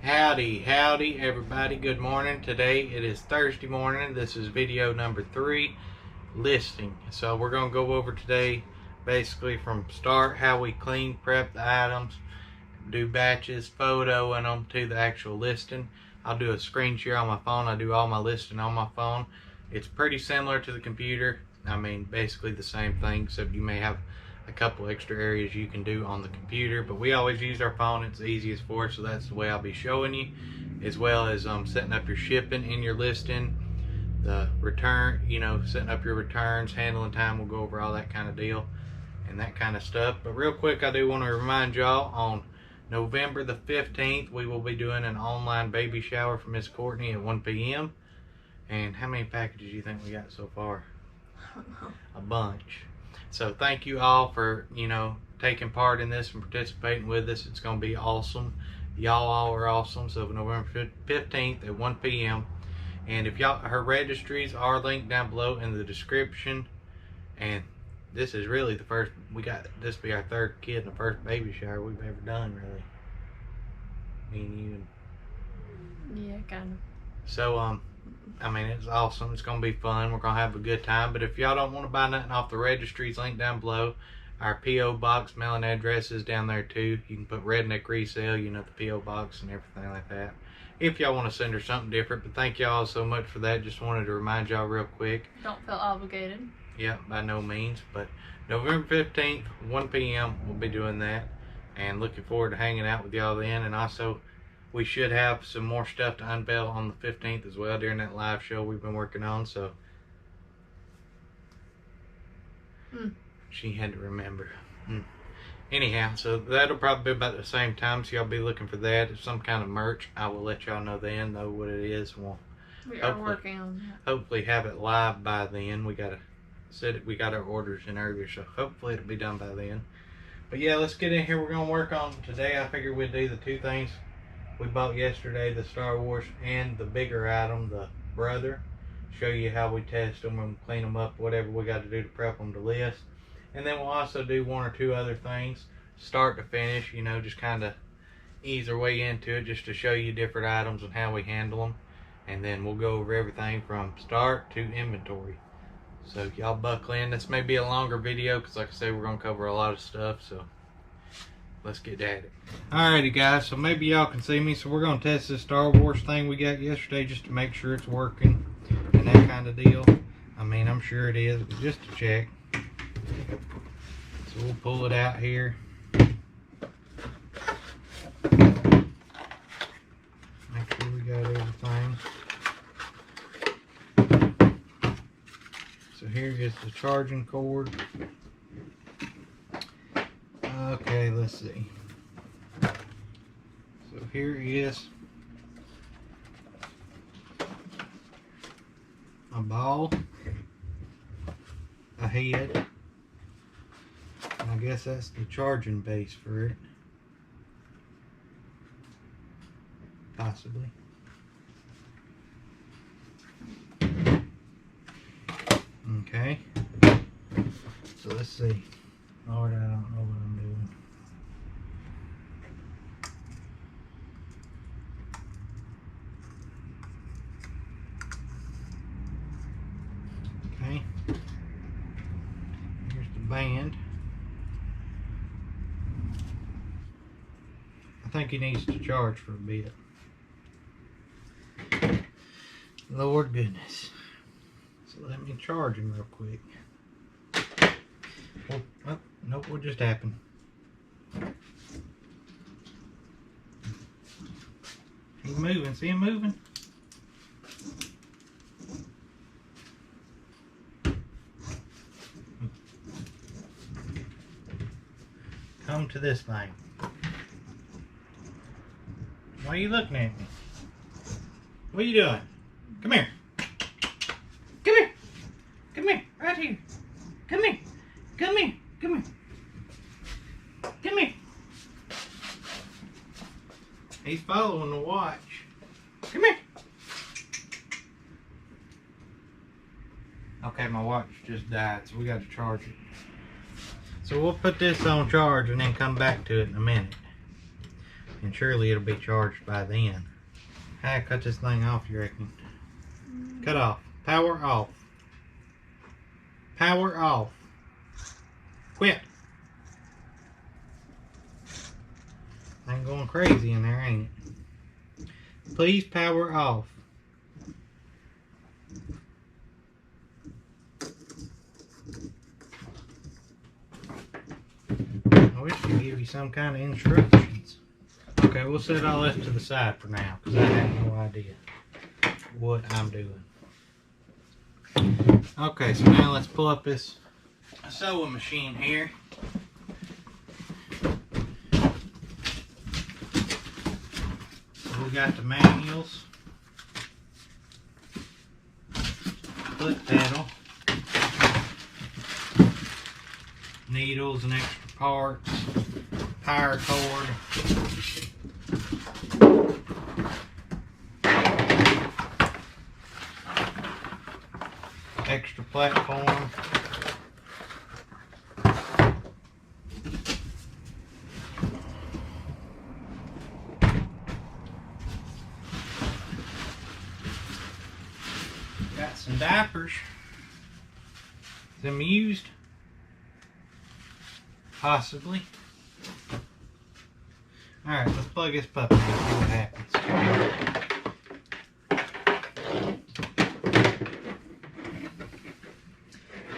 Howdy everybody, good morning. Today it is Thursday morning. This is video number 3, listing. So we're going to go over today basically from start how we clean, prep the items, do batches, photoing them to the actual listing. I'll do a screen share on my phone. I do all my listing on my phone. It's pretty similar to the computer. I mean, basically the same thing, except you may have a couple extra areas you can do on the computer, but we always use our phone. It's the easiest for us, so that's the way I'll be showing you, as well as setting up your shipping in your listing, the return, setting up your returns, handling time. We'll go over all that kind of deal and that kind of stuff. But real quick, I do want to remind y'all, on November the 15th we will be doing an online baby shower for Miss Courtney at 1 p.m. and how many packages do you think we got so far? I don't know. A bunch. So thank you all for, taking part in this and participating with us. It's going to be awesome. Y'all all are awesome. So November 15th at 1 p.m. And if y'all, her registries are linked down below in the description. And this is really the first, this will be our third kid and the first baby shower we've ever done, really. Me and you. Yeah, kind of. So, I mean, it's awesome. It's going to be fun. We're going to have a good time. But if y'all don't want to buy nothing off the registries, link down below. Our P.O Box mailing address is down there too. You can put Redneck Resell, the P.O Box and everything like that, if y'all want to send her something different. But thank y'all so much for that. Just wanted to remind y'all real quick. Don't feel obligated. Yeah, by no means. But November 15th, 1 p.m. we'll be doing that. And looking forward to hanging out with y'all then. And also, we should have some more stuff to unveil on the 15th as well during that live show we've been working on. So she had to remember. Anyhow, so that'll probably be about the same time. So y'all be looking for that. If some kind of merch, I will let y'all know then, know what it is. We are working on that. Hopefully have it live by then. We got our orders in earlier, so hopefully it'll be done by then. But yeah, let's get in here. We're gonna work on today. I figured we'd do the two things we bought yesterday, the Star Wars and the bigger item, the Brother. Show you how we test them and clean them up, whatever we got to do to prep them to list. And then we'll also do one or two other things, start to finish, just kind of ease our way into it, just to show you different items and how we handle them. And then we'll go over everything from start to inventory. So y'all buckle in. This may be a longer video because, like I said, we're going to cover a lot of stuff. So let's get at it. Alrighty guys, so maybe y'all can see me. So we're going to test this Star Wars thing we got yesterday just to make sure it's working and that kind of deal. I mean, I'm sure it is, but just to check. So we'll pull it out here. Make sure we got everything. So here is the charging cord. Okay, let's see. So here is a ball, a head. I guess that's the charging base for it. Possibly. Okay. So let's see. Lord, I don't know what I'm doing. Okay. Here's the band. I think he needs to charge for a bit. Lord goodness. So let me charge him real quick. Oh, nope, what just happened? He's moving, see him moving? Come to this thing. Why are you looking at me? What are you doing? Come here. Come here. Come here. Right here. Come here. Come here. Come here. Come here. He's following the watch. Come here. Okay, my watch just died, so we got to charge it. So we'll put this on charge and then come back to it in a minute. And surely it'll be charged by then. How to cut this thing off, you reckon? Cut off. Power off. Power off. Quit. I'm going crazy in there, ain't it? Please power off. I wish I could give you some kind of instructions. Okay, we'll set all this to the side for now because I have no idea what I'm doing. Okay, so now let's pull up this sewing machine here. So we got the manuals, foot pedal, needles and extra parts, power cord, extra platform, got some diapers, them used, possibly. Alright, let's plug this puppy in and see what happens.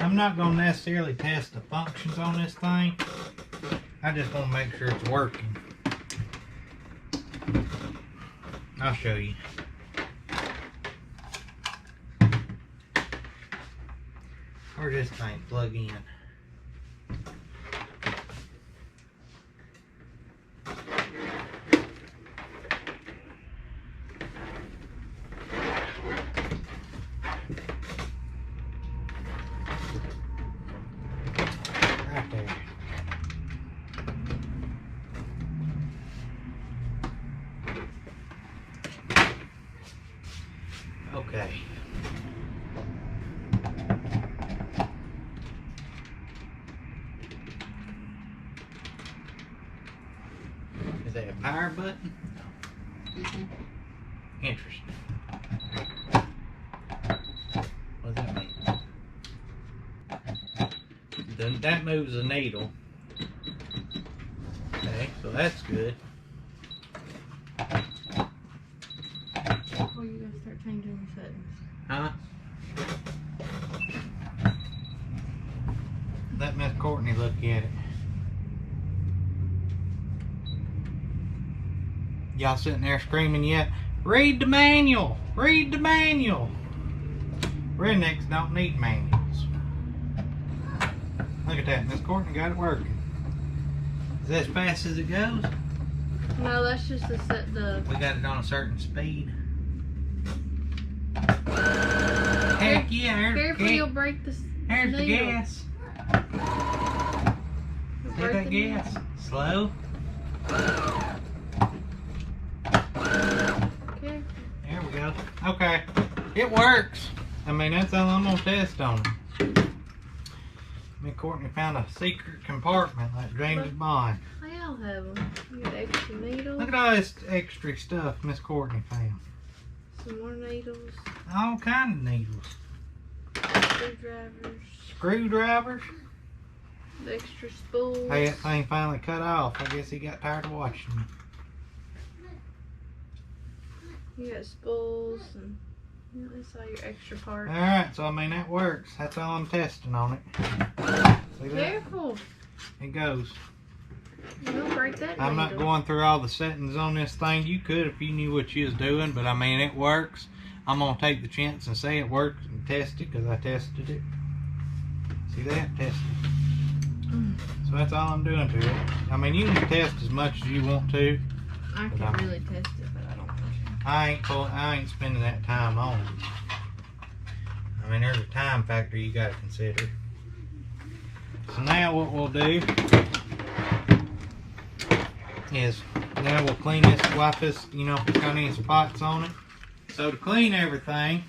I'm not going to necessarily test the functions on this thing. I just want to make sure it's working. I'll show you. Where's this thing plug in? Right there. Okay. Is that a power button? No. Interesting. What does that mean? Then that moves the needle. Okay, so that's good. Before you guys start changing the settings. Huh? Let Miss Courtney look at it. Y'all sitting there screaming yet? Read the manual! Read the manual! Rednecks don't need manuals. Look at that, Miss Courtney got it working. Is that as fast as it goes? No, that's just to set the... We got it on a certain speed. Heck yeah, Careful, you'll break the there's the needle. gas. You'll See break that the gas? Slow. Okay. There we go. Okay. It works. I mean, that's all I'm going to test on it. Me and Courtney found a secret compartment like James Bond. I all have them. You got extra needles. Look at all this extra stuff Miss Courtney found. Some more needles. All kind of needles. Screwdrivers. Screwdrivers. The extra spools. Hey, that thing finally cut off. I guess he got tired of watching me. You got spools and that's all your extra parts. Alright, so I mean that works. That's all I'm testing on it. See that? Careful. It goes. You'll break that I'm not needle. going through all the settings on this thing. You could if you knew what you was doing, but I mean it works. I'm going to take the chance and say it works and test it because I tested it. See that? Tested it. So that's all I'm doing to it. I mean you can test as much as you want to. I can really test it, but I don't want to. I ain't spending that time on it. I mean there's a time factor you got to consider. So now what we'll do is now we'll clean this, wipe this, you know, if it's got any spots on it. So to clean everything,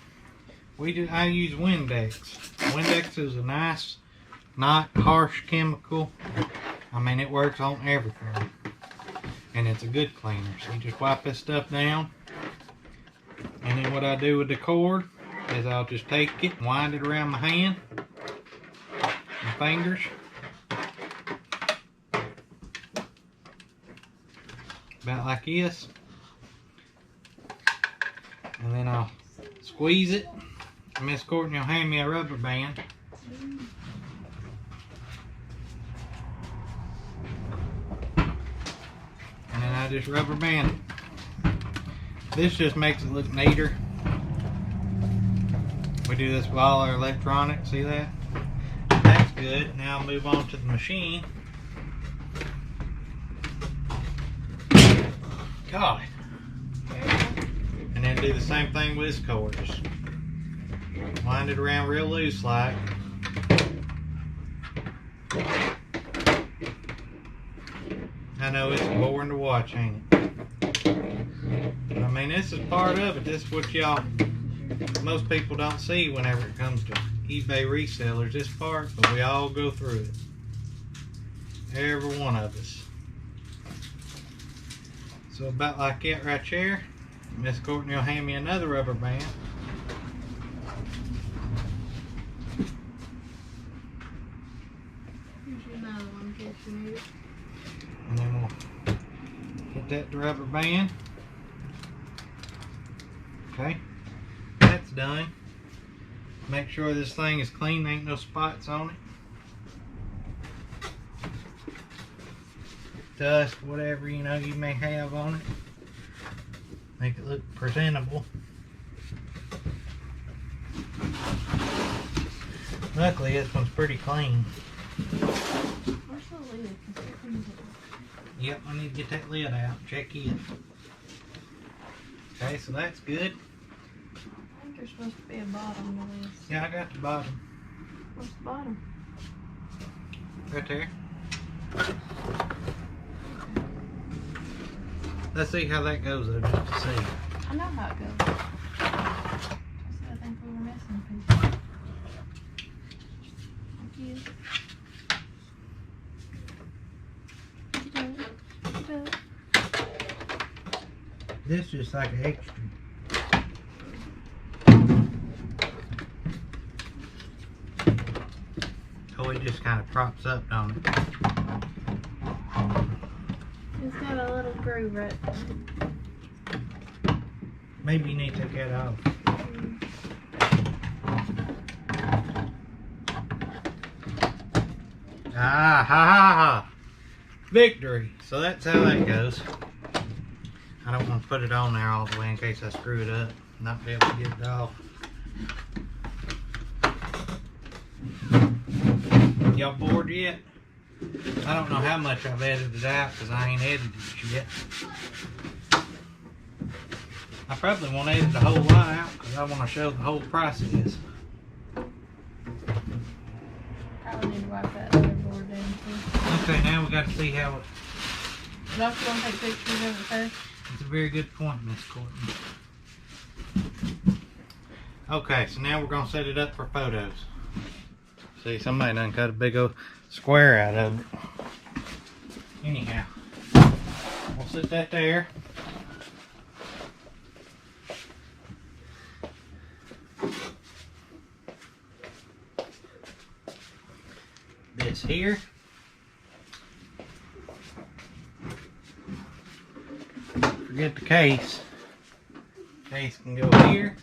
I use Windex. Windex is a nice, not harsh chemical. I mean, it works on everything. and it's a good cleaner. So you just wipe this stuff down, and then what I do with the cord is I'll just take it and wind it around my hand and fingers. About like this. And then I'll squeeze it. Miss Courtney will hand me a rubber band. And then I just rubber band it. This just makes it look neater. We do this with all our electronics, see that? That's good. Now I'll move on to the machine. God. And then do the same thing with this cord. Just wind it around real loose like. I know it's boring to watch, ain't it? But I mean, this is part of it. This is what y'all, most people don't see whenever it comes to eBay resellers, this part, but we all go through it. Every one of us. So about like that right there, Miss Courtney will hand me another rubber band. Here's another one in case you need it. And then we'll get that rubber band. Okay, that's done. Make sure this thing is clean, there ain't no spots on it. Dust, whatever you know you may have on it. Make it look presentable. Luckily this one's pretty clean. Where's the lid? Yep, I need to get that lid out. Check it. Okay, so that's good. I think there's supposed to be a bottom to this. Yeah, I got the bottom. What's the bottom? Right there. Let's see how that goes though, just to see. I know how it goes. Just I think we were missing a piece. Thank you. This is just like an extra. Oh, it just kind of props up, don't it? It's got a little groove right there. Maybe you need to take that off. Ah, ha ha ha! Victory! So that's how that goes. I don't want to put it on there all the way in case I screw it up. Not be able to get it off. Y'all bored yet? I don't know how much I've edited out because I ain't edited it yet. I probably won't edit the whole lot out because I want to show the whole process. Probably need to wipe that other board down too. Okay, now we got to see how it. Don't you want to take pictures of it first? It's a very good point, Miss Courtney. Okay, so now we're going to set it up for photos. See, somebody done cut a big old square out of it. Anyhow, we'll set that there. This here. Forget the case. Case can go here.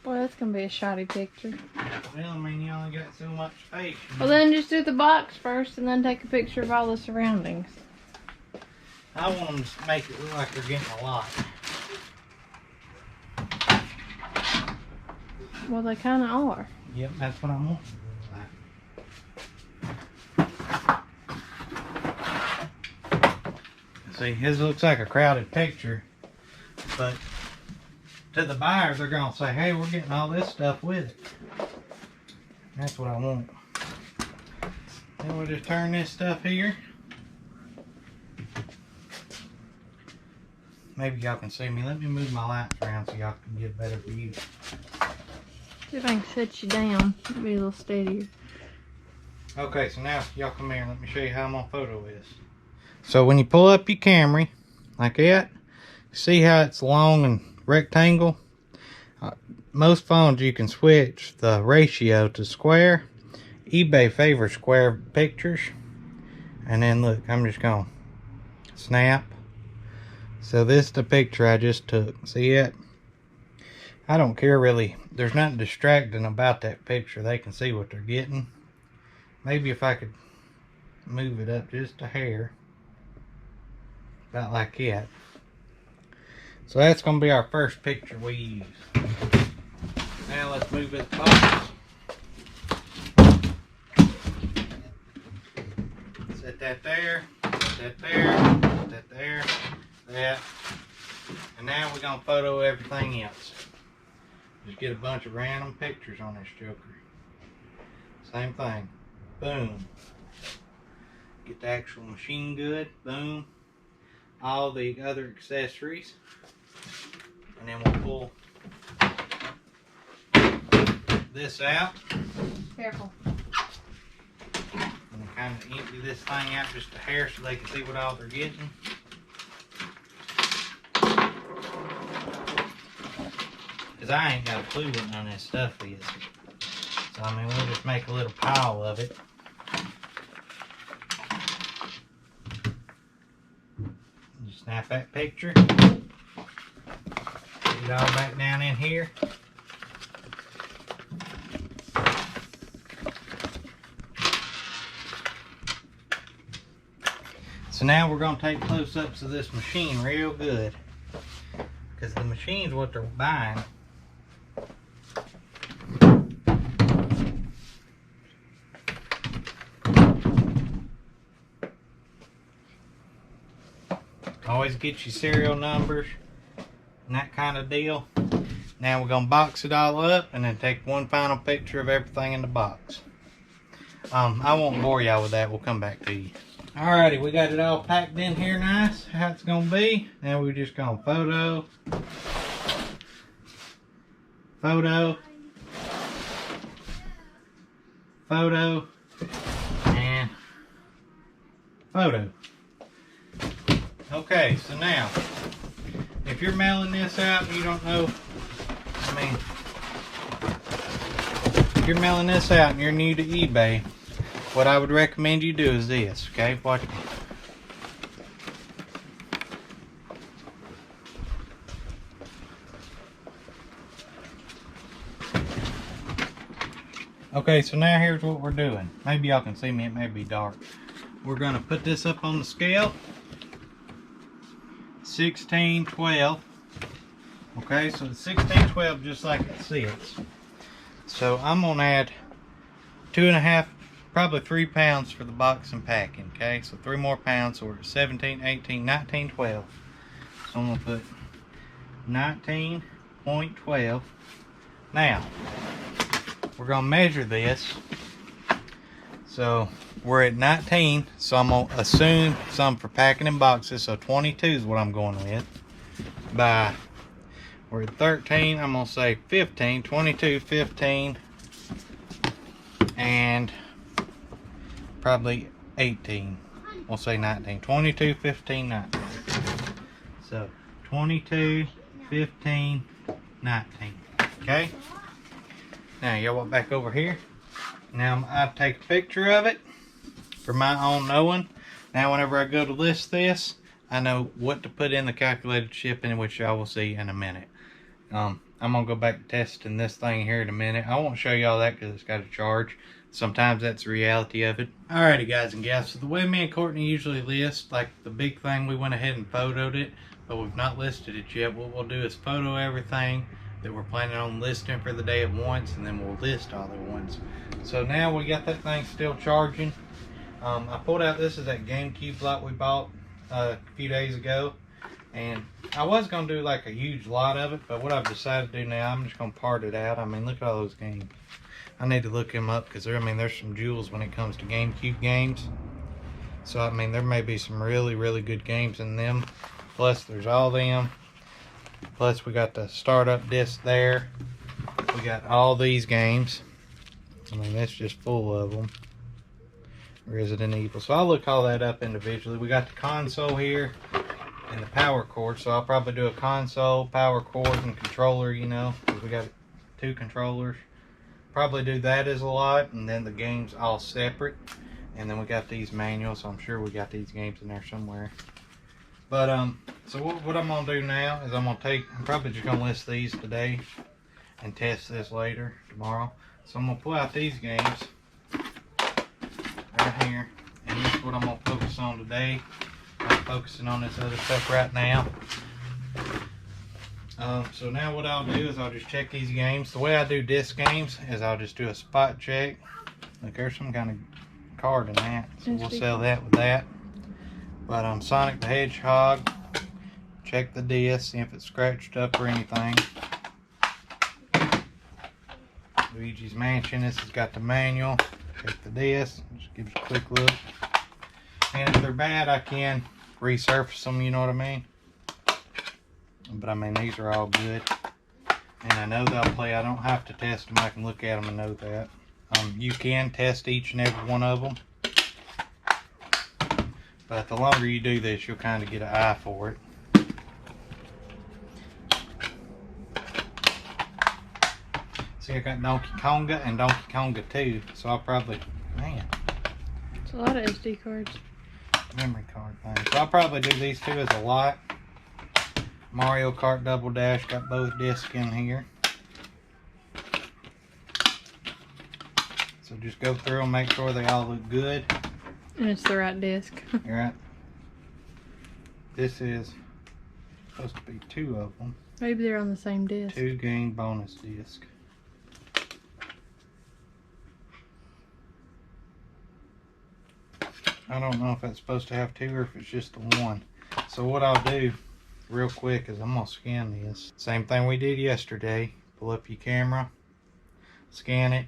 Boy, that's going to be a shoddy picture. Well, I mean, you only got so much space. Well, then just do the box first and then take a picture of all the surroundings. I want them to make it look like they're getting a lot. Well, they kind of are. Yep, that's what I want. See, his looks like a crowded picture, but to the buyers, they're going to say, hey, we're getting all this stuff with it. That's what I want. Then we'll just turn this stuff here. Maybe y'all can see me. Let me move my lights around so y'all can get a better view. See if I can set you down. It'll be a little steadier. Okay, so now y'all come here and let me show you how my photo is. So when you pull up your Camry like that, see how it's long and rectangle? Most phones you can switch the ratio to square. eBay favors square pictures. And then look, I'm just gonna snap. So this is the picture I just took. See it? I don't care really. There's nothing distracting about that picture. They can see what they're getting. Maybe if I could move it up just a hair. About like that. So that's going to be our first picture we use. Now let's move this box. Set that there. Set that there. Set that there. That. And now we're going to photo everything else. Just get a bunch of random pictures on this joker. Same thing. Boom. Get the actual machine good. Boom. All the other accessories. And then we'll pull this out. Careful. And kind of empty this thing out just a hair so they can see what all they're getting. Because I ain't got a clue what none of this stuff is. So I mean, we'll just make a little pile of it. Just snap that picture. Put it all back down in here. So now we're going to take close-ups of this machine real good. Because the machine's what they're buying. Always get your serial numbers and that kind of deal. Now we're going to box it all up and then take one final picture of everything in the box. I won't bore y'all with that. We'll come back to you. Alrighty, we got it all packed in here nice. How it's going to be. Now we're just going to photo. Photo. Photo. And photo. Okay, so now, if you're mailing this out and you don't know, if you're mailing this out and you're new to eBay, what I would recommend you do is this, okay? Watch me. Okay, so now here's what we're doing. Maybe y'all can see me, it may be dark. We're gonna put this up on the scale. 1612. Okay, so it's 1612 just like it sits. So I'm gonna add 2.5, probably 3 pounds for the box and packing. Okay, so 3 more pounds, so we're at 17, 18, 19, 12. So I'm gonna put 19.12. Now we're gonna measure this. So we're at 19, so I'm gonna assume some for packing in boxes, so 22 is what I'm going with. We're at 13, I'm gonna say 15, 22, 15, and probably 18. We'll say 19, 22, 15, 19. So 22, 15, 19. Okay? Now y'all walk back over here. Now I take a picture of it for my own knowing. Now whenever I go to list this, I know what to put in the calculated shipping, which y'all will see in a minute. I'm gonna go back to testing this thing here in a minute. I won't show y'all that because it's got a charge. Sometimes that's the reality of it. Alrighty guys and gals, so the way me and Courtney usually list, like the big thing, we went ahead and photoed it, but we've not listed it yet. What we'll do is photo everything that we're planning on listing for the day at once, and then we'll list all at once. So now we got that thing still charging. I pulled out, this is that GameCube lot we bought a few days ago, and I was going to do like a huge lot of it, but what I've decided to do now, I'm just going to part it out. I mean, look at all those games. I need to look them up because there's some jewels when it comes to GameCube games. So I mean, there may be some really good games in them. Plus there's all them. Plus we got the startup disc there. We got all these games. I mean, it's just full of them. Resident Evil. So I'll look all that up individually. We got the console here and the power cord. So I'll probably do a console, power cord, and controller, you know, because we got 2 controllers. Probably do that as a lot, and then the games all separate. And then we got these manuals, so I'm sure we got these games in there somewhere. But so what I'm gonna do now is I'm probably just gonna list these today and test this later tomorrow. So I'm gonna pull out these games right here, and this is what I'm gonna focus on today. I'm focusing on this other stuff right now. So now what I'll do is I'll just check these games. The way I do disc games is I'll just do a spot check. Look, there's some kind of card in that, so we'll sell that with that. But Sonic the Hedgehog, check the disc, see if it's scratched up or anything. Luigi's Mansion, this has got the manual. Check the disc, just gives you a quick look. And if they're bad, I can resurface them, you know what I mean? But I mean, these are all good. And I know they'll play. I don't have to test them. I can look at them and know that. You can test each and every one of them. But the longer you do this, you'll kind of get an eye for it. See, I got Donkey Konga and Donkey Konga 2. So I'll probably, man. It's a lot of SD cards. Memory card thing. So I'll probably do these 2 as a lot. Mario Kart Double Dash, got both discs in here. So just go through them, make sure they all look good. And it's the right disc. Right. This is supposed to be 2 of them. Maybe they're on the same disc. 2 game bonus disc. I don't know if that's supposed to have 2 or if it's just the 1. So what I'll do real quick is I'm gonna scan this. Same thing we did yesterday. Pull up your camera, scan it.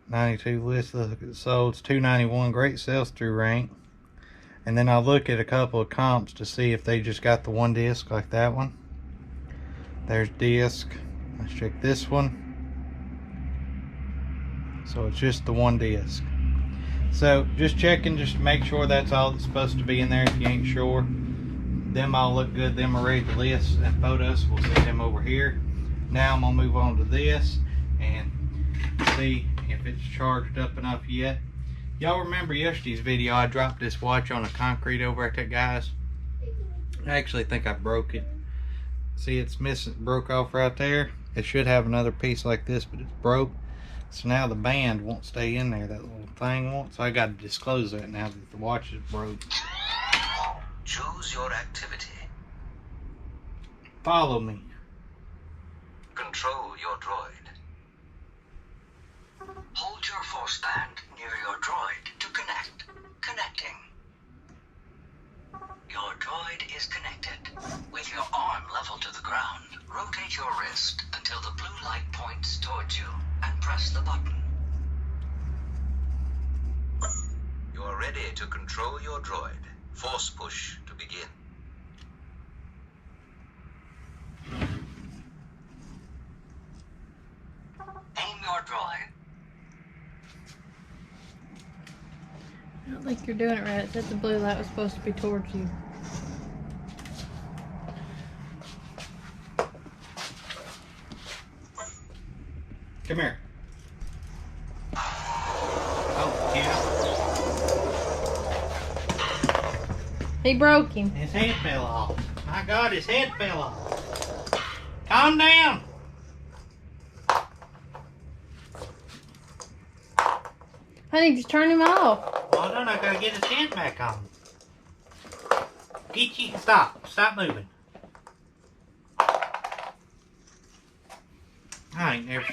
92 list, look at the sold. It's $2.91, great sales through rank. And then I'll look at a couple of comps to see if they just got the 1 disc like that one. There's disc. Let's check this one. So it's just the 1 disc. So just checking, just to make sure that's all that's supposed to be in there. If you ain't sure, them all look good. Them are ready to list and photos. We'll set them over here. Now I'm gonna move on to this and see if it's charged up enough yet. Y'all remember yesterday's video? I dropped this watch on the concrete over at that guy's. I actually think I broke it. See, it's missing, broke off right there. It should have another piece like this, but it's broke. So now the band won't stay in there. That little thing won't. So I got to disclose that now that the watch is broke. Choose your activity. Follow me. Control your droid. Hold your force band near your droid to connect. Connecting. Your droid is connected. With your arm level to the ground, rotate your wrist until the blue light points towards you and press the button. You are ready to control your droid. Force push to begin. Aim your droid. I don't think you're doing it right. It said the blue light was supposed to be towards you. Come here. Oh, yeah. He broke him. His head fell off. My God, his head fell off. Calm down. Honey, just turn him off. Hold on, I gotta get his head back on. Get you. Stop. Stop moving. I ain't never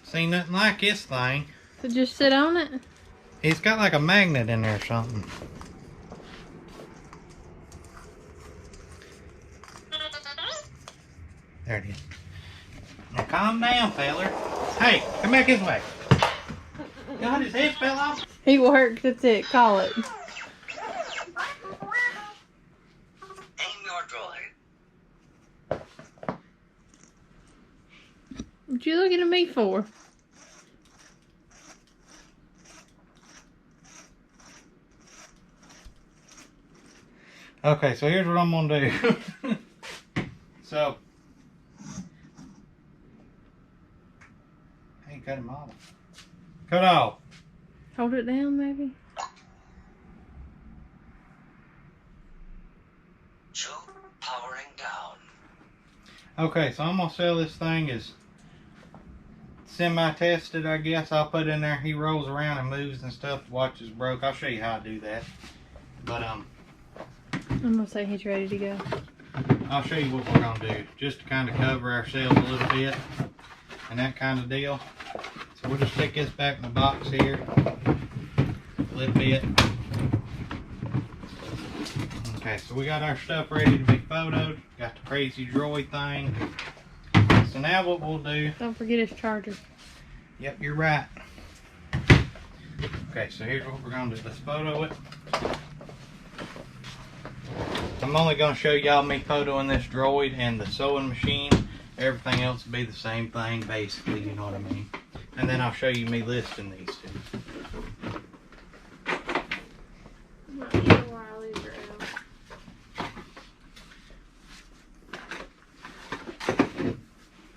seen nothing like this thing. So just sit on it? It's got like a magnet in there or something. There it is. Now calm down, feller. Hey, come back this way. God, his head fell off. He works, that's it. Call it. Aim your droid. What you looking at me for? Okay, so here's what I'm gonna do. So, hey, cut him off. Cut off. Hold it down, maybe. Two powering down. Okay, so I'm gonna sell this thing as semi-tested, I guess. I'll put in there. He rolls around and moves and stuff. The watch is broke. I'll show you how to do that. But I'm gonna say he's ready to go. I'll show you what we're gonna do, just to kind of cover ourselves a little bit and that kind of deal. So we'll just stick this back in the box here, flip it. Okay, so we got our stuff ready to be photoed. Got the crazy Droid thing. So now what we'll do. Don't forget his charger. Yep, you're right. Okay, so here's what we're gonna do. Let's photo it. I'm only gonna show y'all me photoing this Droid and the sewing machine. Everything else will be the same thing, basically, you know what I mean. And then I'll show you me listing these two. I'm not sure why these are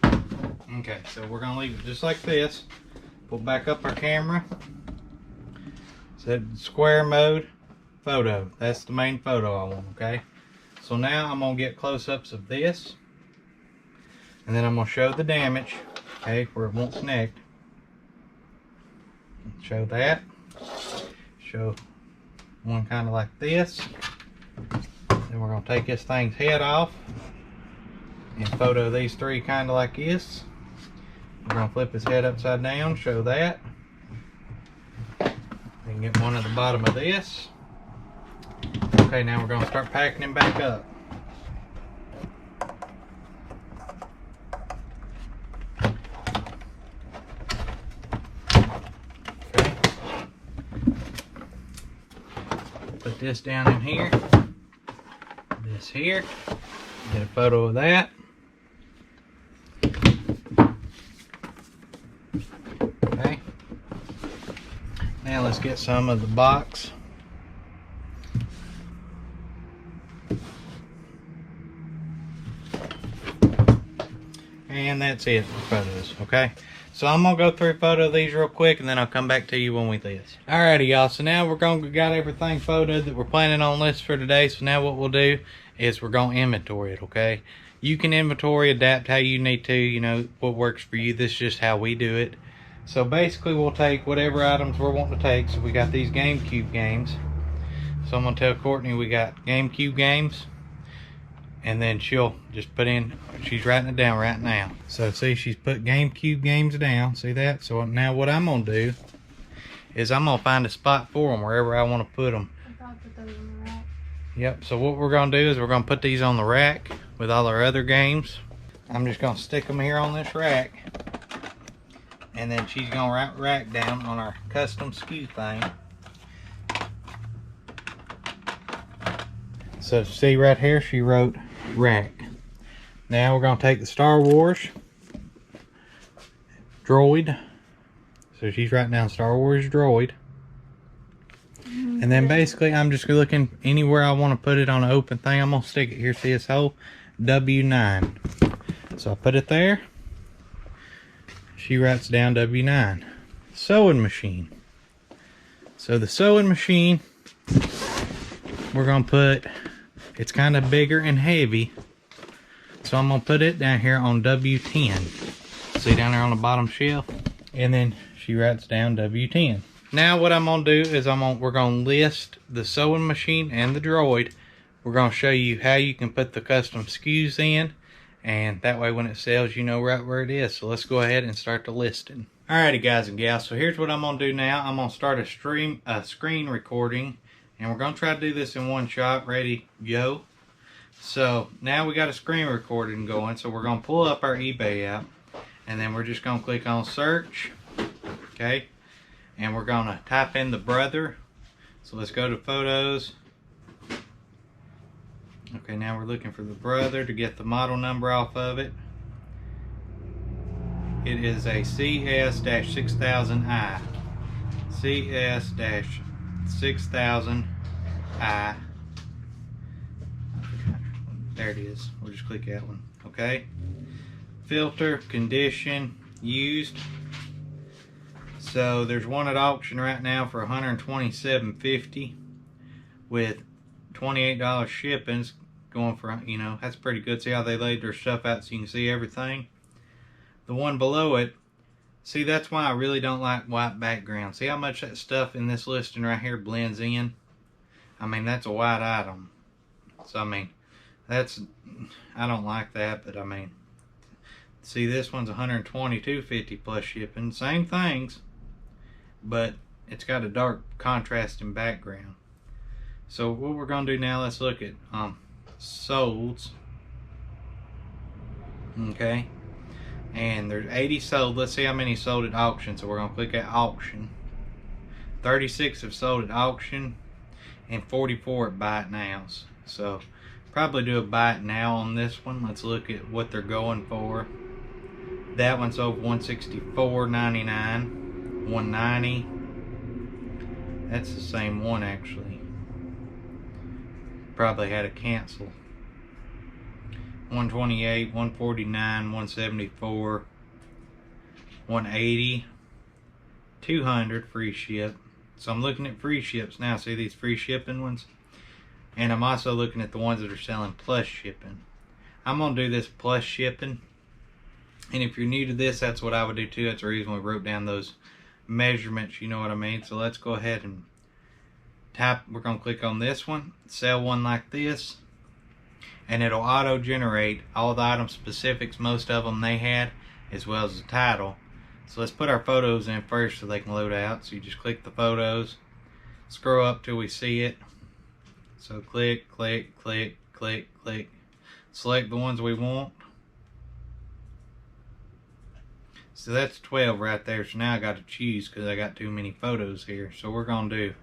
out. Okay, so we're gonna leave it just like this. Pull back up our camera. Set square mode, photo. That's the main photo I want, okay? So now I'm gonna get close-ups of this. And then I'm gonna show the damage, okay, where it won't connect. Show that. Show one kind of like this. Then we're gonna take this thing's head off and photo these three kind of like this. We're gonna flip his head upside down, show that. Then get one at the bottom of this. Okay, now we're gonna start packing him back up. Okay. Put this down in here. This here. Get a photo of that. Okay. Now let's get some of the box. And that's it for photos, okay? So I'm gonna go through a photo of these real quick and then I'll come back to you when we list. Alrighty y'all, so now got everything photoed that we're planning on list for today. So now what we'll do is we're gonna inventory it, okay? You can inventory, adapt how you need to, you know, what works for you. This is just how we do it. So basically we'll take whatever items we're wanting to take. So we got these GameCube games. So I'm gonna tell Courtney we got GameCube games. And then she'll just put in, she's writing it down right now. So see, she's put GameCube games down, see that? So now what I'm gonna do is I'm gonna find a spot for them wherever I wanna put them. I thought put those in the rack. Yep, so what we're gonna do is we're gonna put these on the rack with all our other games. I'm just gonna stick them here on this rack. And then she's gonna write rack down on our custom SKU thing. So see right here, she wrote rack. Now we're going to take the Star Wars Droid. So she's writing down Star Wars Droid. And then basically I'm just looking anywhere I want to put it on an open thing. I'm going to stick it here, see this hole, W9. So I put it there. She writes down W9. Sewing machine. So the sewing machine, we're going to put, it's kind of bigger and heavy. So I'm going to put it down here on W10. See down there on the bottom shelf? And then she writes down W10. Now what I'm going to do is we're going to list the sewing machine and the Droid. We're going to show you how you can put the custom SKUs in. And that way when it sells, you know right where it is. So let's go ahead and start the listing. Alrighty guys and gals, so here's what I'm going to do now. I'm going to start a screen recording. And we're going to try to do this in one shot. Ready, go. So now we got a screen recording going. So we're going to pull up our eBay app. And then we're just going to click on search. Okay. And we're going to type in the brother. So let's go to photos. Okay, now we're looking for the brother to get the model number off of it. It is a CS-6000i. CS-6000i. There it is. We'll just click that one. Okay. Filter, condition, used. So there's one at auction right now for $127.50 with $28 shipping's going for, you know, that's pretty good. See how they laid their stuff out so you can see everything. The one below it, see, that's why I really don't like white background. See how much that stuff in this listing right here blends in? I mean, that's a white item. So I mean, that's, I don't like that, but I mean, see, this one's $122.50 plus shipping. Same things, but it's got a dark contrasting background. So what we're gonna do now, let's look at solds. Okay, and there's 80 sold. Let's see how many sold at auction. So we're gonna click at auction. 36 have sold at auction and 44 at buy it nows. So probably do a buy it now on this one. Let's look at what they're going for. That one sold $164.99, $190. That's the same one actually. Probably had a cancel. $128, $149, $174, $180, $200 free ship. So I'm looking at free ships now. See these free shipping ones? And I'm also looking at the ones that are selling plus shipping. I'm gonna do this plus shipping. And if you're new to this, that's what I would do too. That's the reason we wrote down those measurements, you know what I mean? So let's go ahead and type, we're gonna click on this one, sell one like this, and it'll auto generate all the item specifics, most of them they had, as well as the title. So let's put our photos in first so they can load out. So you just click the photos, scroll up till we see it. So click, click, click, click, click, select the ones we want. So that's 12 right there. So now I got to choose because I got too many photos here. So we're going to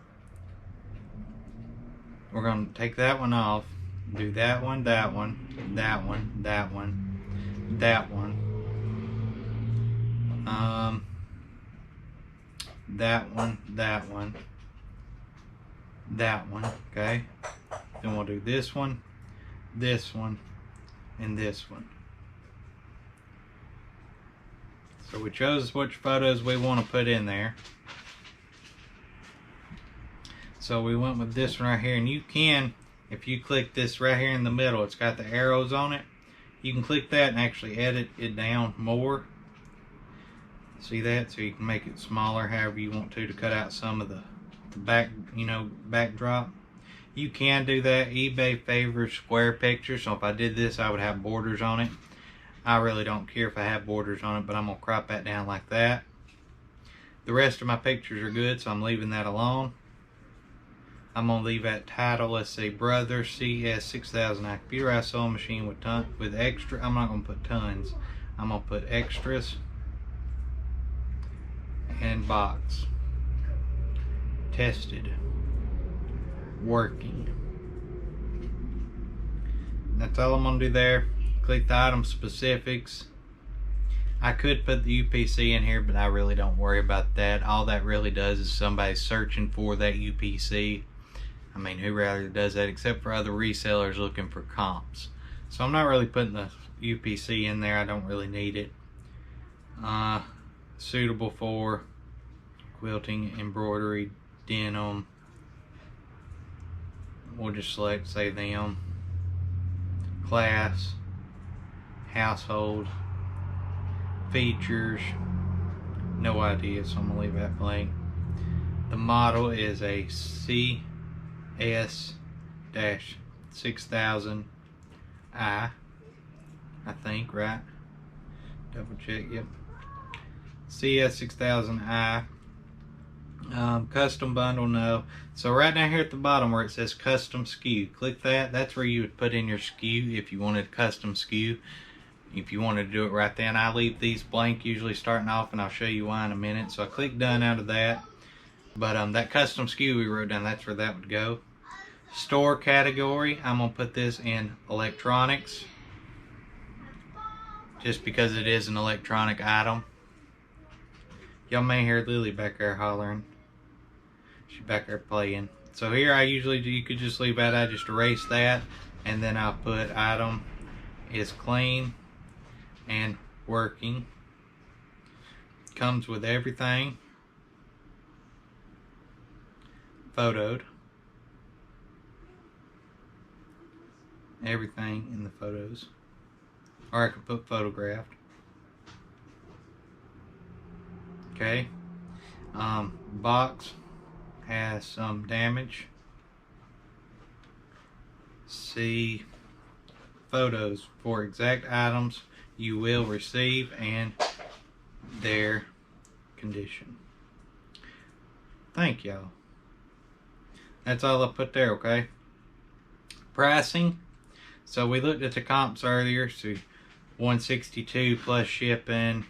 take that one off, do that one, that one, that one, that one, that one, that one, that one, that one, okay? Then we'll do this one, and this one. So we chose which photos we want to put in there. So we went with this one right here, and you can, if you click this right here in the middle, it's got the arrows on it. You can click that and actually edit it down more. See that? So you can make it smaller however you want to cut out some of the back, you know, backdrop. You can do that. eBay favors square pictures, so if I did this, I would have borders on it. I really don't care if I have borders on it, but I'm gonna crop that down like that. The rest of my pictures are good, so I'm leaving that alone. I'm gonna leave that title. Let's say Brother CS6000 computerized sewing machine with extra. I'm not gonna put tons. I'm gonna put extras and box. Tested. Working. That's all I'm gonna do there. Click the item specifics. I could put the UPC in here, but I really don't worry about that. All that really does is somebody searching for that UPC. I mean, who rather does that except for other resellers looking for comps. So I'm not really putting the UPC in there. I don't really need it. Suitable for quilting, embroidery, denim. We'll just select, say, them. Class, household, features, no idea, so I'm gonna leave that blank. The model is a CS-6000i, I think, right? Double check, yep. CS-6000i. Custom bundle, no. So right down here at the bottom where it says custom SKU, click that. That's where you would put in your SKU if you wanted a custom SKU. If you wanted to do it right then, I leave these blank usually starting off, and I'll show you why in a minute. So I click done out of that. But that custom SKU we wrote down, that's where that would go. Store category, I'm gonna put this in electronics, just because it is an electronic item. Y'all may hear Lily back there hollering. She's back there playing. So here I usually do, you could just leave that, I just erase that. and then I'll put item is clean and working. Comes with everything photoed. Everything in the photos. Or I could put photographed. Okay. Box has some damage. See photos for exact items you will receive and their condition. Thank y'all. That's all I put there, okay? Pricing. So we looked at the comps earlier. So 162 plus shipping,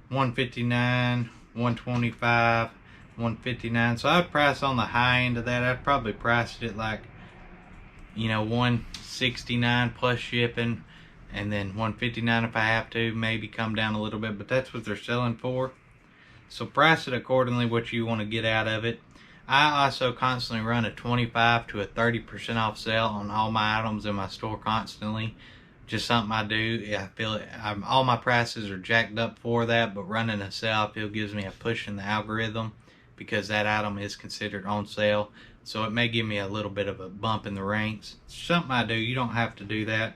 159, 125, 159. So I'd price on the high end of that. I'd probably price it at like, 169 plus shipping, and then 159 if I have to, maybe come down a little bit, but that's what they're selling for. So price it accordingly what you want to get out of it. I also constantly run a 25 to a 30% off sale on all my items in my store constantly. Just something I do. I feel it. All my prices are jacked up for that, but running a sale I feel gives me a push in the algorithm because that item is considered on sale. So it may give me a little bit of a bump in the ranks. It's something I do. You don't have to do that.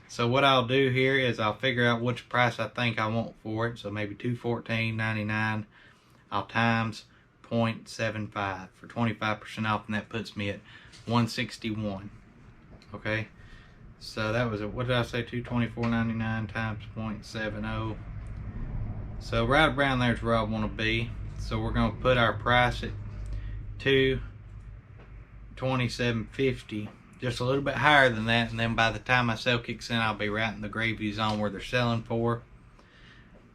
So what I'll do here is I'll figure out which price I think I want for it. So maybe $214.99. I'll times 0.75 for 25% off, and that puts me at $161. Okay. So that was what did I say? $224.99 times 0.70. So right around there is where I want to be. So we're going to put our price at $227.50, just a little bit higher than that, and then by the time my sale kicks in, I'll be right in the gravy zone where they're selling for.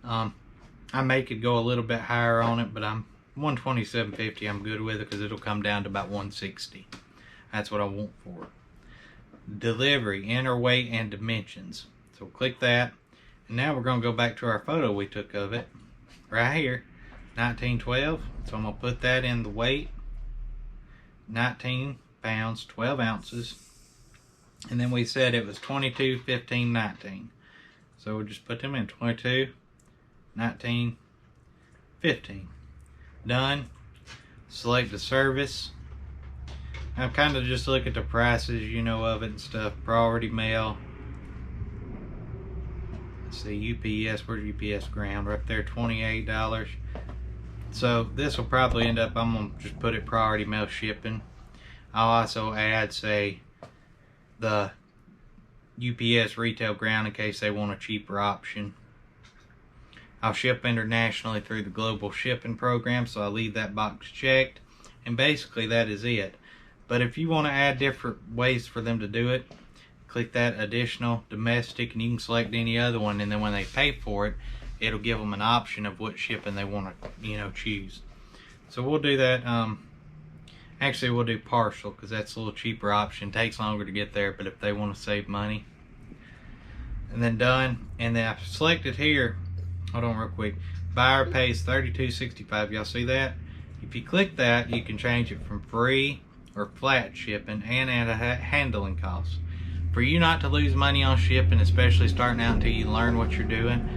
I may could go a little bit higher on it, but I'm $127.50. I'm good with it because it'll come down to about $160. That's what I want for it. Delivery, enter weight and dimensions. So click that, and now we're going to go back to our photo we took of it right here, 1912. So I'm going to put that in the weight, 19 pounds 12 ounces, and then we said it was 22, 15, 19. So we'll just put them in 22, 19, 15. Done. Select the service. I kind of just look at the prices, of it and stuff. Priority mail. Let's see, UPS. Where's UPS ground? Right there, $28. So this will probably end up, I'm going to just put it priority mail shipping. I'll also add, say, the UPS retail ground in case they want a cheaper option. I'll ship internationally through the global shipping program, so I'll leave that box checked. And basically that is it. But if you want to add different ways for them to do it, click that additional domestic, and you can select any other one, and then when they pay for it, it'll give them an option of what shipping they want to choose. So we'll do that. Actually we'll do partial because that's a little cheaper option. Takes longer to get there, but if they want to save money. And then done. And then I've selected here, hold on real quick, buyer pays $32.65. Y'all see that? If you click that, you can change it from free or flat shipping and add a handling cost. For you not to lose money on shipping, especially starting out until you learn what you're doing,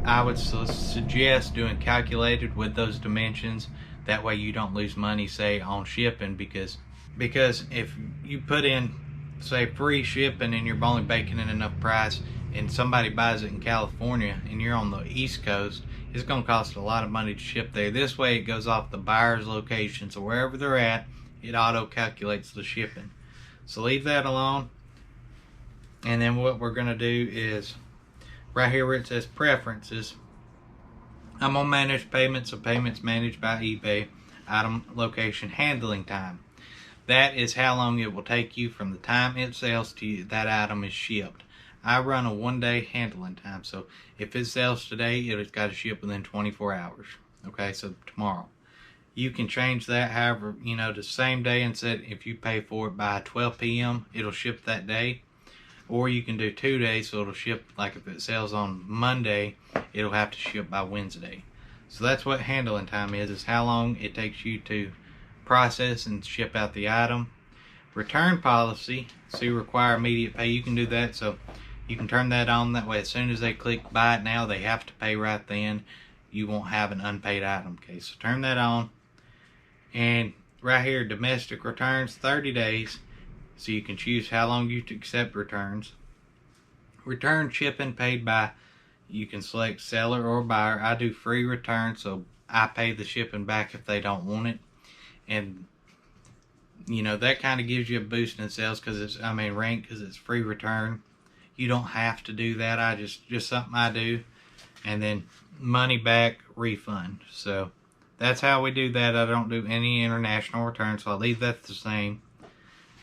I would suggest doing calculated with those dimensions. That way you don't lose money, say, on shipping, because if you put in, say, free shipping and you're only baking in enough price, and somebody buys it in California and you're on the East Coast, it's going to cost a lot of money to ship there. This way it goes off the buyer's location, so wherever they're at, it auto calculates the shipping. So leave that alone. And then what we're going to do is right here where it says preferences, I'm going to manage payments, so payments managed by eBay, item location, handling time. That is how long it will take you from the time it sells to that item is shipped. I run a 1-day handling time, so if it sells today, it's got to ship within 24 hours. Okay, so tomorrow. You can change that however, the same day, and said if you pay for it by 12 p.m., it'll ship that day. Or you can do 2 days, so it'll ship, like if it sells on Monday, it'll have to ship by Wednesday. So that's what handling time is how long it takes you to process and ship out the item. Return policy, see require immediate pay, you can do that, so you can turn that on. That way as soon as they click buy it now, they have to pay right then. You won't have an unpaid item. Okay, so turn that on. And right here, domestic returns, 30 days. So you can choose how long you accept returns. Return shipping paid by, you can select seller or buyer. I do free return, so I pay the shipping back if they don't want it. And you know, that kind of gives you a boost in sales because it's, rank, because it's free return. You don't have to do that. I just something I do. And then money back refund. So that's how we do that. I don't do any international returns, so I leave that the same.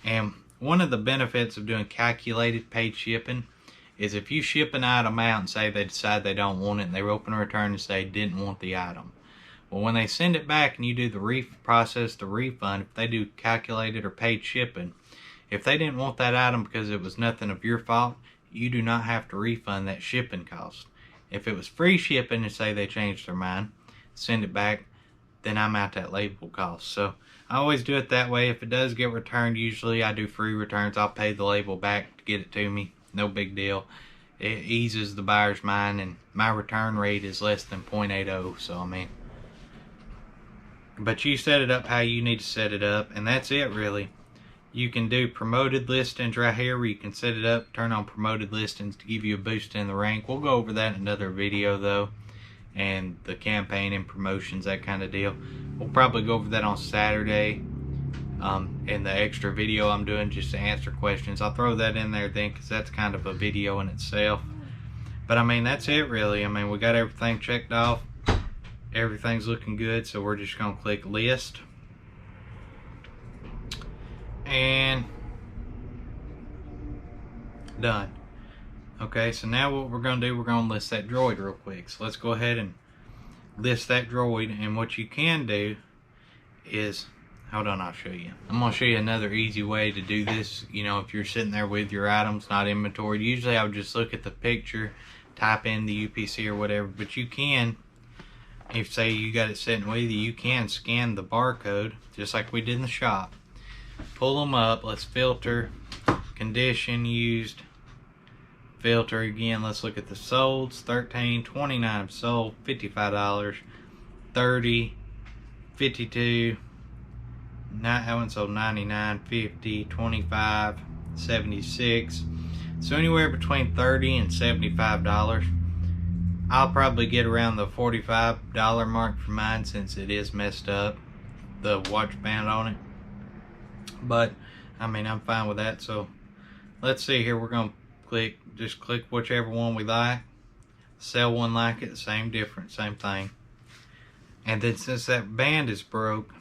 And one of the benefits of doing calculated paid shipping is if you ship an item out and say they decide they don't want it, and they open a return and say didn't want the item. Well, when they send it back and you do the process the refund, if they do calculated or paid shipping, if they didn't want that item because it was nothing of your fault, you do not have to refund that shipping cost. If it was free shipping and say they changed their mind, send it back, then I'm out that label cost. So I always do it that way. If it does get returned, usually I do free returns. I'll pay the label back to get it to me. No big deal. It eases the buyer's mind, and my return rate is less than 0.80. So but you set it up how you need to set it up, and that's it really. You can do promoted listings right here where you can set it up, turn on promoted listings to give you a boost in the rank. We'll go over that in another video though, and the campaign and promotions, that kind of deal. We'll probably go over that on Saturday in the extra video I'm doing just to answer questions. I'll throw that in there then because that's kind of a video in itself. But that's it really. We got everything checked off. Everything's looking good, so we're just going to click list. And done. Okay, so now what we're going to do, we're going to list that Droid real quick. So let's go ahead and list that Droid. And what you can do is, hold on, I'll show you. I'm going to show you another easy way to do this. You know, if you're sitting there with your items not inventoried, usually I would just look at the picture, type in the UPC or whatever, but you can, if say you got it sitting with you, you can scan the barcode just like we did in the shop. Pull them up. Let's filter, condition, used, filter again. Let's look at the solds. 13, 29 sold, $55, 30, 52, that one sold 99, 50, 25, 76. So anywhere between $30 and $75. I'll probably get around the $45 mark for mine since it is messed up, the watch band on it. But I'm fine with that. So let's see here. We're gonna just click whichever one we like. Sell one like it, same difference, same thing. And then since that band is broke,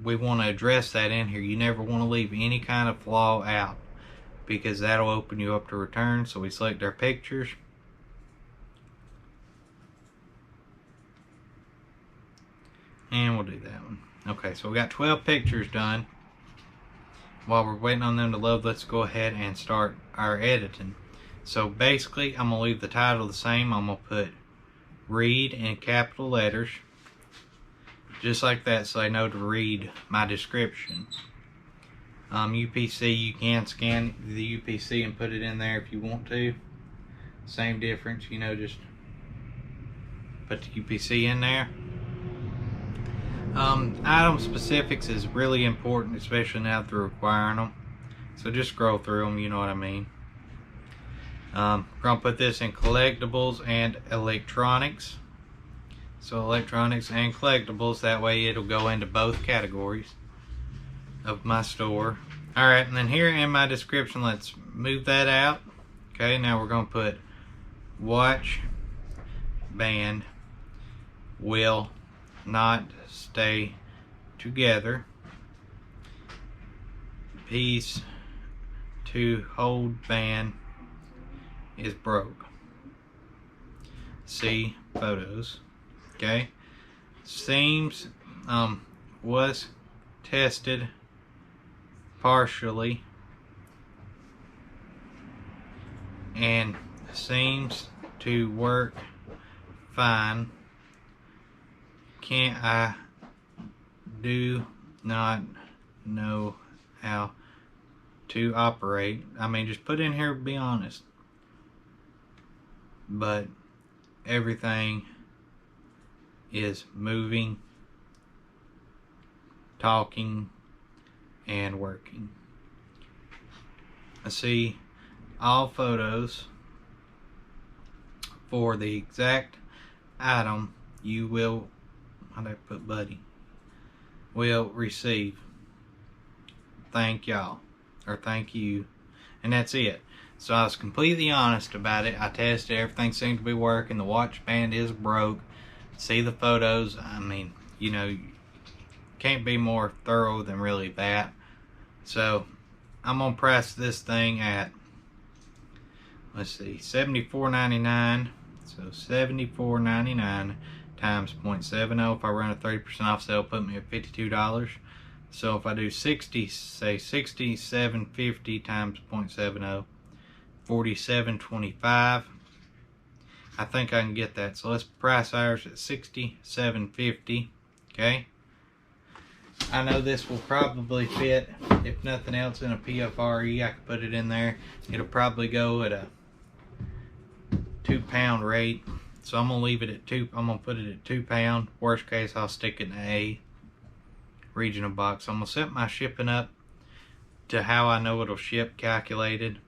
we want to address that in here. You never want to leave any kind of flaw out because that'll open you up to return. So we select our pictures. And we'll do that one. Okay, so we got 12 pictures done. While we're waiting on them to load, let's go ahead and start our editing. So basically, I'm going to leave the title the same. I'm going to put read in capital letters. Just like that, so they know to read my description. UPC, you can scan the UPC and put it in there if you want to. Same difference, you know, just put the UPC in there. Item specifics is really important, especially now that they're requiring them. So just scroll through them, you know what I mean. We're going to put this in collectibles and electronics. So electronics and collectibles, that way it'll go into both categories of my store. Alright, and then here in my description, let's move that out. Okay, now we're going to put watch band will not stay together. Piece to hold band is broke. See photos. Okay. Seams was tested partially and seems to work fine. Can't I do not know how to operate. I mean, just put in here, be honest. But everything is moving, talking, and working. I see all photos for the exact item you will, I'd have to put buddy, will receive. Thank y'all, or thank you, and that's it. So I was completely honest about it. I tested, everything seemed to be working. The watch band is broke. See the photos. I mean, you know, can't be more thorough than really that. So I'm gonna price this thing at, let's see, $74.99. So $74.99 times 0.70. If I run a 30% off sale, put me at $52. So if I do 60, say $67.50 times 0.70, $47.25. I think I can get that. So let's price ours at $67.50. Okay. I know this will probably fit, if nothing else, in a PFRE. I could put it in there. It'll probably go at a 2-pound rate. So I'm gonna leave it at I'm gonna put it at 2 pound. Worst case, I'll stick it in a regional box. I'm gonna set my shipping up to how I know it'll ship calculated.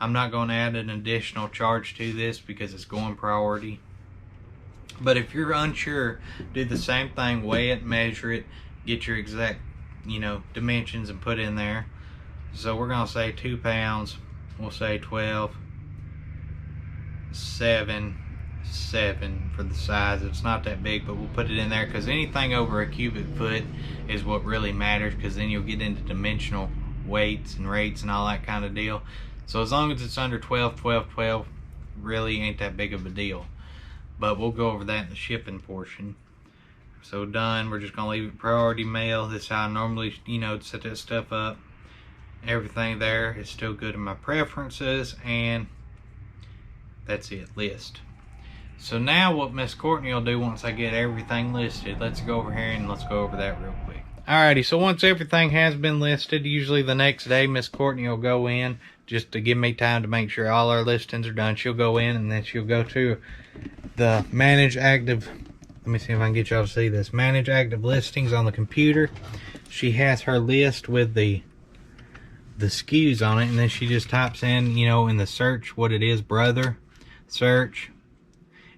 I'm not gonna add an additional charge to this because it's going priority. But if you're unsure, do the same thing, weigh it, measure it, get your exact, you know, dimensions and put in there. So we're gonna say 2 pounds. We'll say 12, 7 for the size. It's not that big, but we'll put it in there because anything over a cubic foot is what really matters, because then you'll get into dimensional weights and rates and all that kind of deal. So as long as it's under 12, really ain't that big of a deal. But we'll go over that in the shipping portion. So done. We're just gonna leave it priority mail. This is how I normally, you know, set that stuff up. Everything there is still good in my preferences, and that's it. List. So now what Miss Courtney will do once I get everything listed, let's go over here and let's go over that real quick. Alrighty, so once everything has been listed, usually the next day Miss Courtney will go in just to give me time to make sure all our listings are done. She'll go in and then she'll go to the manage active, let me see if I can get y'all to see this, manage active listings on the computer. She has her list with the SKUs on it, and then she just types in, you know, in the search what it is, brother, search.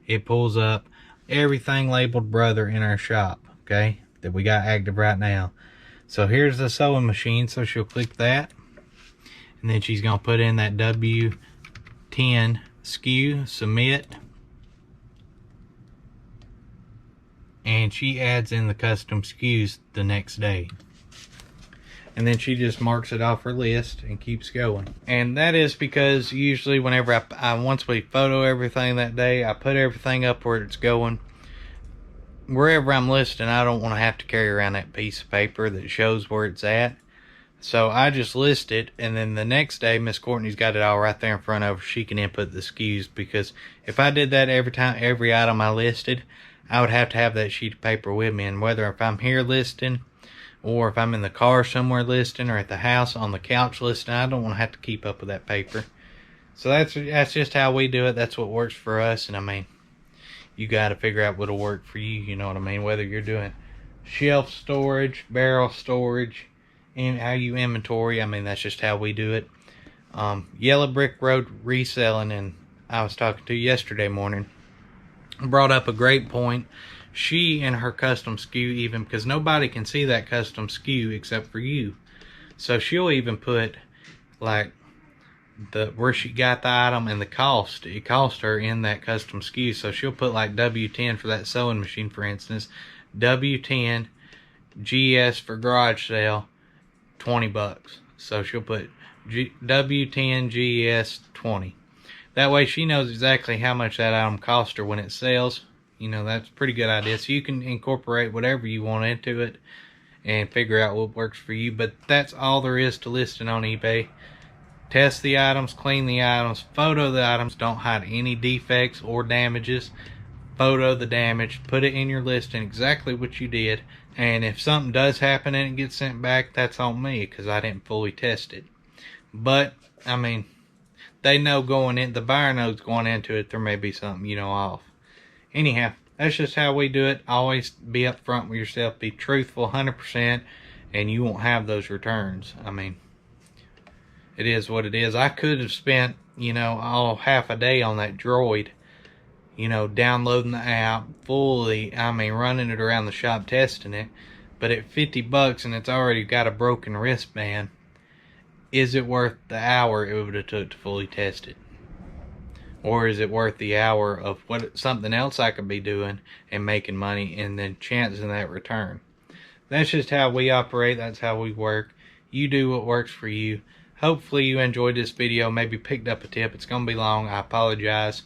It pulls up everything labeled brother in our shop, okay, that we got active right now. So here's the sewing machine, so she'll click that, and then she's gonna put in that W10 SKU, submit, and she adds in the custom SKUs the next day. And then she just marks it off her list and keeps going. And that is because usually whenever once we photo everything that day, I put everything up where it's going. Wherever I'm listing, I don't want to have to carry around that piece of paper that shows where it's at. So I just list it, and then the next day Miss Courtney's got it all right there in front of her. She can input the SKUs, because if I did that every item I listed, I would have to have that sheet of paper with me. And whether if I'm here listing, or if I'm in the car somewhere listing, or at the house on the couch listing, I don't want to have to keep up with that paper. So that's just how we do it. That's what works for us. And I mean, you got to figure out what'll work for you. You know what I mean? Whether you're doing shelf storage, barrel storage, and how you inventory. I mean, that's just how we do it. Yellow Brick Road Reselling, and I was talking to yesterday morning, brought up a great point. She and her custom SKU, even because nobody can see that custom SKU except for you, so she'll even put like where she got the item and the cost it cost her in that custom SKU. So she'll put like W10 for that sewing machine, for instance, W10 GS for garage sale, $20. So she'll put W10 GS 20. That way she knows exactly how much that item cost her when it sells. You know, that's a pretty good idea. So you can incorporate whatever you want into it and figure out what works for you. But that's all there is to listing on eBay. Test the items, clean the items, photo the items. Don't hide any defects or damages. Photo the damage. Put it in your listing exactly what you did. And if something does happen and it gets sent back, that's on me because I didn't fully test it. But I mean, they know going in, the buyer knows going into it, there may be something, you know, off. Anyhow, that's just how we do it. Always be upfront with yourself, be truthful 100%, and you won't have those returns. I mean, it is what it is. I could have spent, you know, all half a day on that Droid, you know, downloading the app fully, I mean, running it around the shop, testing it. But at $50 and it's already got a broken wristband, is it worth the hour it would have took to fully test it? Or is it worth the hour of what something else I could be doing and making money and then chancing that return? That's just how we operate. That's how we work. You do what works for you. Hopefully you enjoyed this video, maybe picked up a tip. It's going to be long. I apologize.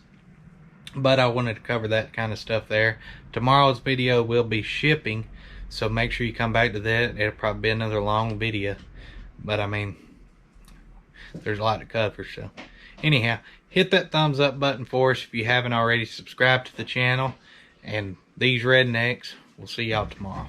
But I wanted to cover that kind of stuff there. Tomorrow's video will be shipping, so make sure you come back to that. It'll probably be another long video. But I mean, there's a lot to cover. So anyhow, hit that thumbs up button for us if you haven't already. Subscribe to the channel. And these rednecks, we'll see y'all tomorrow.